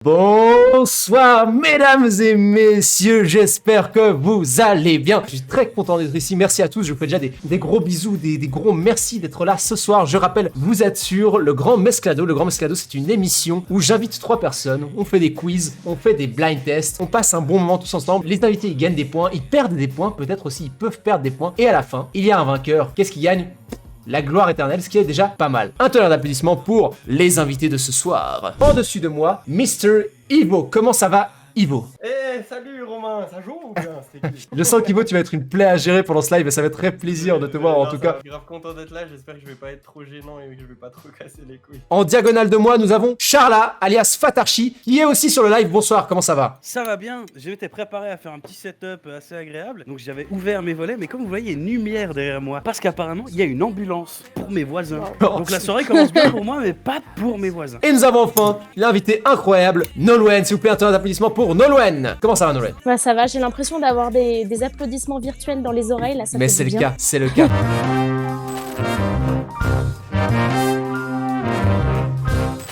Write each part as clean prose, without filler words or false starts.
Bonsoir mesdames et messieurs, j'espère que vous allez bien. Je suis très content d'être ici, merci à tous, je vous fais déjà des gros bisous, des gros merci d'être là ce soir. Je rappelle, vous êtes sur le Grand Mesclado. Le Grand Mesclado, c'est une émission où j'invite 3 personnes, on fait des quiz, on fait des blind tests, on passe un bon moment tous ensemble. Les invités ils gagnent des points, ils perdent des points, peut-être aussi ils peuvent perdre des points. Et à la fin, il y a un vainqueur. Qu'est-ce qui gagne ? La gloire éternelle, ce qui est déjà pas mal. Un tonnerre d'applaudissements pour les invités de ce soir. En-dessus de moi, Mr. Ivo. Comment ça va, Ivo? Salut Romain, ça joue ou bien? Je sens qu'Ivo, tu vas être une plaie à gérer pendant ce live et ça va être très plaisir de te voir en tout cas. Je suis grave content d'être là, j'espère que je vais pas être trop gênant et que je vais pas trop casser les couilles. En diagonale de moi, nous avons Charla, alias Fatarchi, qui est aussi sur le live. Bonsoir, comment ça va? Ça va bien, je m'étais préparé à faire un petit setup assez agréable, donc j'avais ouvert mes volets, mais comme vous voyez, il y a une lumière derrière moi, parce qu'apparemment, il y a une ambulance pour mes voisins. Donc la soirée commence bien pour moi, mais pas pour mes voisins. Et nous avons enfin l'invité incroyable, Nolwenn. S'il vous plaît, un tonnerre d'applaudissements pour Nolwenn. Comment ça va, Nolwenn? Ouais, ça va, j'ai l'impression d'avoir des applaudissements virtuels dans les oreilles, là, ça Mais fait c'est du le bien. cas, c'est le cas.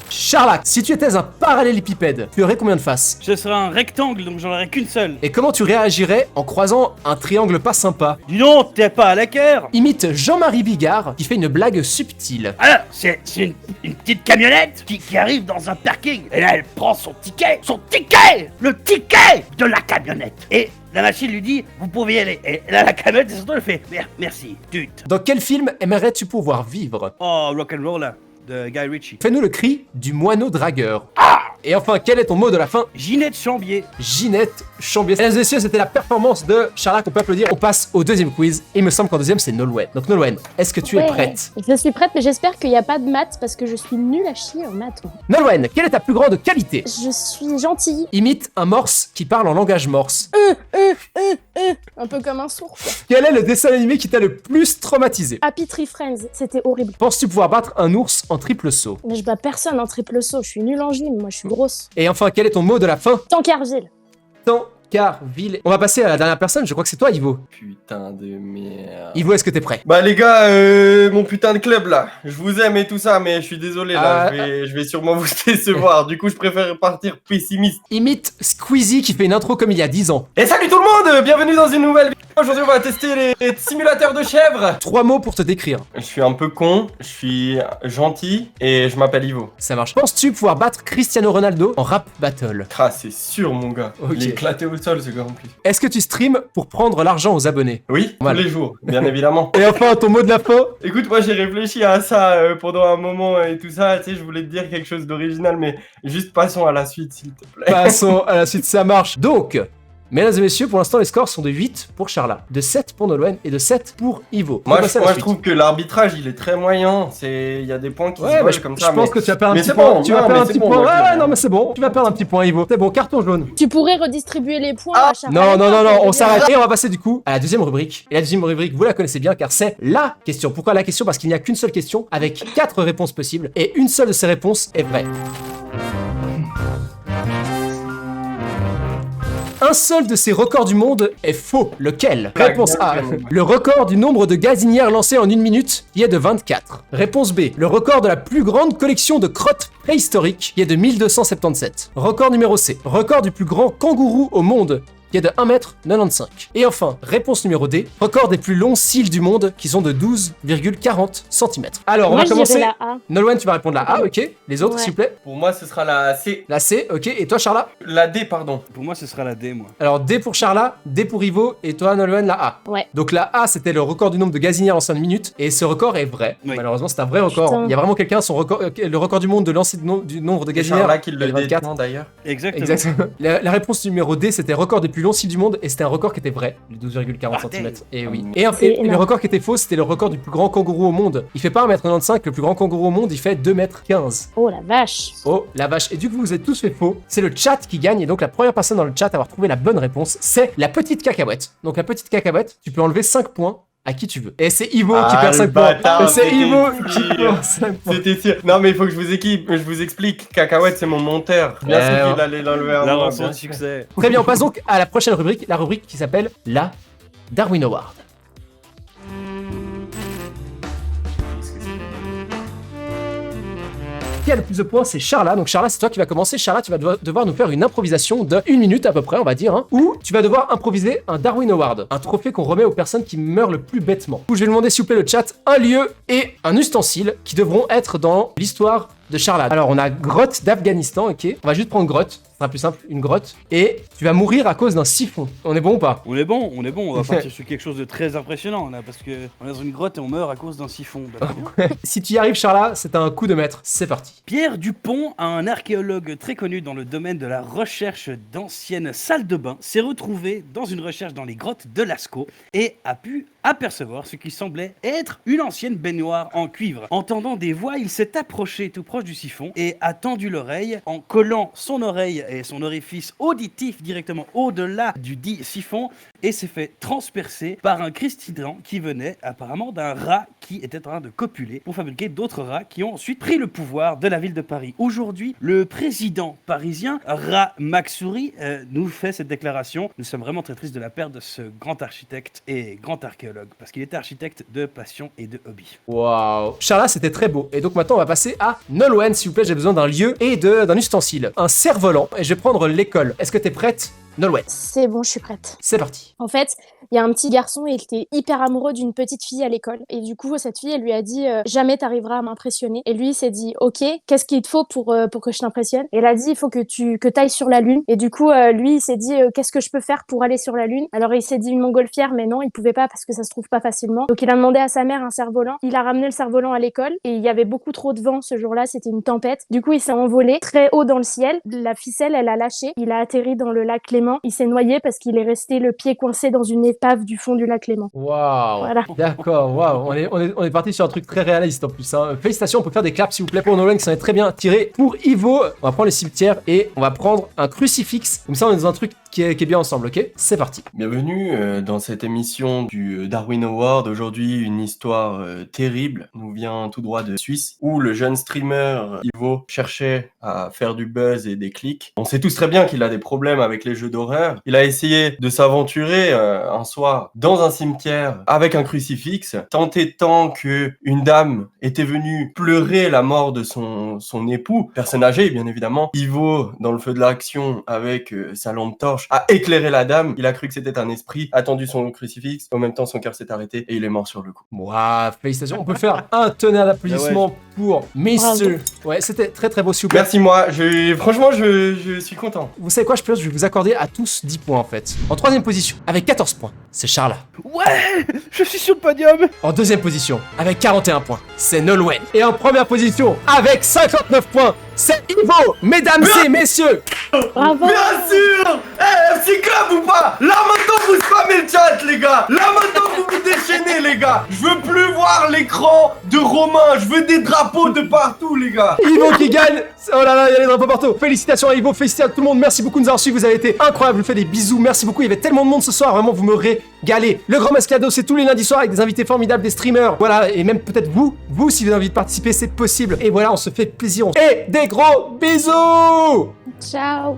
Charla, si tu étais un parallélépipède, tu aurais combien de faces? Je serai un rectangle, donc j'en aurai qu'une seule. Et comment tu réagirais en croisant un triangle pas sympa? Dis donc, t'es pas à la cœur? Imite Jean-Marie Bigard qui fait une blague subtile. Alors, c'est une petite camionnette qui arrive dans un parking. Et là, elle prend son ticket, le ticket de la camionnette. Et la machine lui dit, vous pouvez y aller. Et là, la camionnette, surtout, elle fait, merci, tut. Dans quel film aimerais-tu pouvoir vivre? Oh, rock'n'roll, de Guy Ritchie. Fais-nous le cri du moineau dragueur. Et enfin, quel est ton mot de la fin? Ginette Chambier. Ginette Chambier. Mesdames et messieurs, c'était la performance de Charla qu'on peut applaudir. On passe au deuxième quiz. Il me semble qu'en deuxième, c'est Nolwenn. Donc Nolwenn, est-ce que tu es Ouais, prête? Je suis prête, mais j'espère qu'il n'y a pas de maths parce que je suis nulle à chier en maths. moi. Nolwenn, quelle est ta plus grande qualité? Je suis gentille, Imite un morse qui parle en langage morse. un peu comme un sourd, quoi. Quel est le dessin animé qui t'a le plus traumatisé? Happy Tree Friends, c'était horrible. Penses-tu pouvoir battre un ours en triple saut? Mais je bats personne en triple saut, je suis nulle en gym, moi je suis grosse. Et enfin, quel est ton mot de la fin? Tankerville. Tancarville. On va passer à la dernière personne, je crois que c'est toi, Ivo. Putain de merde. Ivo, est-ce que t'es prêt? Bah les gars, mon putain de club là, je vous aime et tout ça, mais je suis désolé là, je vais sûrement vous décevoir. Du coup, je préfère partir pessimiste. Imite Squeezie qui fait une intro comme il y a 10 ans. Et salut tout le monde, bienvenue dans une nouvelle vidéo. Aujourd'hui, on va tester les simulateurs de chèvres. 3 mots pour te décrire. Je suis un peu con, je suis gentil et je m'appelle Ivo. Ça marche. Penses-tu pouvoir battre Cristiano Ronaldo en rap battle? Ah, c'est sûr mon gars. Ok. Il est éclaté au sol ce gars en plus. Est-ce que tu streams pour prendre l'argent aux abonnés? Oui, Voilà. tous les jours, bien évidemment. Et enfin, ton mot de la fin? Écoute, moi j'ai réfléchi à ça pendant un moment et tout ça, tu sais, je voulais te dire quelque chose d'original, mais juste passons à la suite s'il te plaît. Passons à la suite, ça marche. Donc, mesdames et messieurs, pour l'instant, les scores sont de 8 pour Charla, de 7 pour Nolwenn et de 7 pour Ivo. On Moi, va passer à la je suite. trouve que l'arbitrage il est très moyen, il y a des points qui se Ouais, bah, volent je comme je ça, pense mais... que tu vas perdre un mais petit c'est point. bon, Tu vas non, perdre mais un c'est petit bon, point. moi, je Ouais, dis non, mais c'est bon. Tu vas perdre un petit point, Ivo. C'est bon, carton jaune. Tu pourrais redistribuer les points Ah, à Charles. non, non, non, non, on s'arrête. Et on va passer du coup à la deuxième rubrique. Et la deuxième rubrique, vous la connaissez bien car c'est la question. Pourquoi la question? Parce qu'il n'y a qu'une seule question avec 4 réponses possibles et une seule de ces réponses est vraie. Un seul de ces records du monde est faux. Lequel? Réponse A. Le record du nombre de gazinières lancées en 1 minute, qui est de 24. Réponse B. Le record de la plus grande collection de crottes préhistoriques, qui est de 1277. Record numéro C. Record du plus grand kangourou au monde, qui est de 1m95. Et enfin, réponse numéro D, record des plus longs cils du monde, qui sont de 12,40 cm. Alors, on Moi va je commencer. dirais la A. Nolwenn, tu vas répondre la A, ok. Les autres, Ouais. s'il vous plaît. Pour moi, ce sera la C. La C, ok. Et toi, Charla? La D, pardon. Pour moi, ce sera la D, moi. Alors, D pour Charla, D pour Ivo, et toi, Nolwenn, la A. Ouais. Donc la A, c'était le record du nombre de gazinières en 5 minutes, et ce record est vrai. Oui. Malheureusement, c'est un vrai record. Putain. Il y a vraiment quelqu'un, son record, le record du monde de lancer du nombre de C'est gazinières. Charla qui le est de 24. détient d'ailleurs. Exactement. Exactement. La réponse numéro D, c'était record des plus longs cils du monde, et c'était un record qui était vrai, de 12,40 cm. Et oui. Et C'est le énorme. record qui était faux, c'était le record du plus grand kangourou au monde. Il fait pas 1m95, le plus grand kangourou au monde, il fait 2m15. Oh la vache. Oh la vache. Et du coup, vous êtes tous fait faux. C'est le chat qui gagne. Et donc, la première personne dans le chat à avoir trouvé la bonne réponse, c'est la petite cacahuète. Donc, la petite cacahuète, tu peux enlever 5 points à qui tu veux. Et c'est Ivo qui Ah, perd le 5 points. bâtard, Et c'est c'était Ivo qui sûr. perd 5 points. C'était sûr. Non, mais il faut que je vous explique. Cacahuète, c'est mon monteur. Bien sûr Ouais. qu'il allait l'enlever à La moi, rançon bien de sûr. succès. Très bien, on passe donc à la prochaine rubrique, la rubrique qui s'appelle la Darwin Award. qui a le plus de points, c'est Charla. Donc Charla, c'est toi qui vas commencer. Charla, tu vas devoir nous faire une improvisation de 1 minute à peu près, on va dire, hein, où tu vas devoir improviser un Darwin Award, un trophée qu'on remet aux personnes qui meurent le plus bêtement. Du coup, je vais demander s'il vous plaît le chat, un lieu et un ustensile qui devront être dans l'histoire de Charla. Alors on a grotte d'Afghanistan, ok. On va juste prendre grotte, ce sera plus simple, une grotte. Et tu vas mourir à cause d'un siphon. On est bon ou pas? On est bon, on va partir sur quelque chose de très impressionnant là, parce que on est dans une grotte et on meurt à cause d'un siphon. Bah, Si tu y arrives Charla, c'est un coup de maître, c'est parti. Pierre Dupont, un archéologue très connu dans le domaine de la recherche d'anciennes salles de bain, s'est retrouvé dans une recherche dans les grottes de Lascaux et a pu apercevoir ce qui semblait être une ancienne baignoire en cuivre. Entendant des voix, il s'est approché tout proche du siphon et a tendu l'oreille en collant son oreille et son orifice auditif directement au-delà du dit siphon et s'est fait transpercer par un cri strident qui venait apparemment d'un rat qui était en train de copuler pour fabriquer d'autres rats qui ont ensuite pris le pouvoir de la ville de Paris. Aujourd'hui, le président parisien, Rat Maxouri, nous fait cette déclaration. Nous sommes vraiment très tristes de la perte de ce grand architecte et grand archéologue parce qu'il était architecte de passion et de hobby. Waouh. Charla, c'était très beau. Et donc maintenant, on va passer à Nolwenn, s'il vous plaît. J'ai besoin d'un lieu et d'un ustensile. Un cerf-volant. Et je vais prendre l'école. Est-ce que t'es prête, Nolwenn? C'est bon, je suis prête. C'est parti. En fait, il y a un petit garçon et il était hyper amoureux d'une petite fille à l'école. Et du coup, cette fille, elle lui a dit jamais t'arriveras à m'impressionner. Et lui, il s'est dit ok, qu'est-ce qu'il te faut pour que je t'impressionne? Et elle a dit il faut que t'ailles sur la lune. Et du coup, lui, il s'est dit qu'est-ce que je peux faire pour aller sur la lune? Alors il s'est dit une montgolfière, mais non, il pouvait pas parce que ça se trouve pas facilement. Donc il a demandé à sa mère un cerf-volant. Il a ramené le cerf-volant à l'école et il y avait beaucoup trop de vent ce jour-là. C'était une tempête. Du coup, il s'est envolé très haut dans le ciel. La ficelle, elle a lâché. Il a atterri dans le lac Léman. Il s'est noyé parce qu'il est resté le pied coincé dans une épave du fond du lac Léman. Waouh. Voilà. D'accord, waouh. On est parti sur un truc très réaliste en plus. Hein. Félicitations, on peut faire des claps s'il vous plaît pour Nolwenn qui s'en est très bien tiré. Pour Ivo, on va prendre le cimetière et on va prendre un crucifix. Comme ça, on est dans un truc qui est bien ensemble, ok? C'est parti. Bienvenue dans cette émission du Darwin Award. Aujourd'hui, une histoire terrible nous vient tout droit de Suisse où le jeune streamer Ivo cherchait à faire du buzz et des clics. On sait tous très bien qu'il a des problèmes avec les jeux d'horreur. Il a essayé de s'aventurer un soir dans un cimetière avec un crucifix, tant et tant que une dame était venue pleurer la mort de son époux, personne âgée bien évidemment. Ivo, dans le feu de l'action avec sa lampe torche, a éclairé la dame. Il a cru que c'était un esprit, a tendu son crucifix. En même temps, son cœur s'est arrêté et il est mort sur le coup. Waouh, félicitations. On peut faire un tonnerre d'applaudissements pour Mr. Ouais, c'était très très beau s'il vous plaît. Merci moi, franchement je suis content. Vous savez quoi, je vais vous accorder à tous 10 points en fait. En troisième position, avec 14 points, c'est Charla. Ouais, je suis sur le podium. En deuxième position, avec 41 points, c'est Nolwenn. Et en première position, avec 59 points, c'est Ivo. Mesdames et messieurs. Bravo. Bien sûr. FC Club ou pas? Là maintenant vous spammez le chat les gars. Là maintenant vous vous déchaînez les gars. Je veux plus voir l'écran de Romain. Je veux des drapeaux de partout les gars. Ivo qui gagne. Oh là là, il y a les drapeaux partout. Félicitations à Ivo, félicitations à tout le monde. Merci beaucoup de nous avoir suivis. Vous avez été incroyables. Je vous fais des bisous. Merci beaucoup. Il y avait tellement de monde ce soir. Vraiment, vous me régalez. Le Grand Mascado, c'est tous les lundis soirs avec des invités formidables, des streamers. Voilà. Et même peut-être vous, si vous avez envie de participer, c'est possible. Et voilà, on se fait plaisir. Et des gros bisous. Ciao.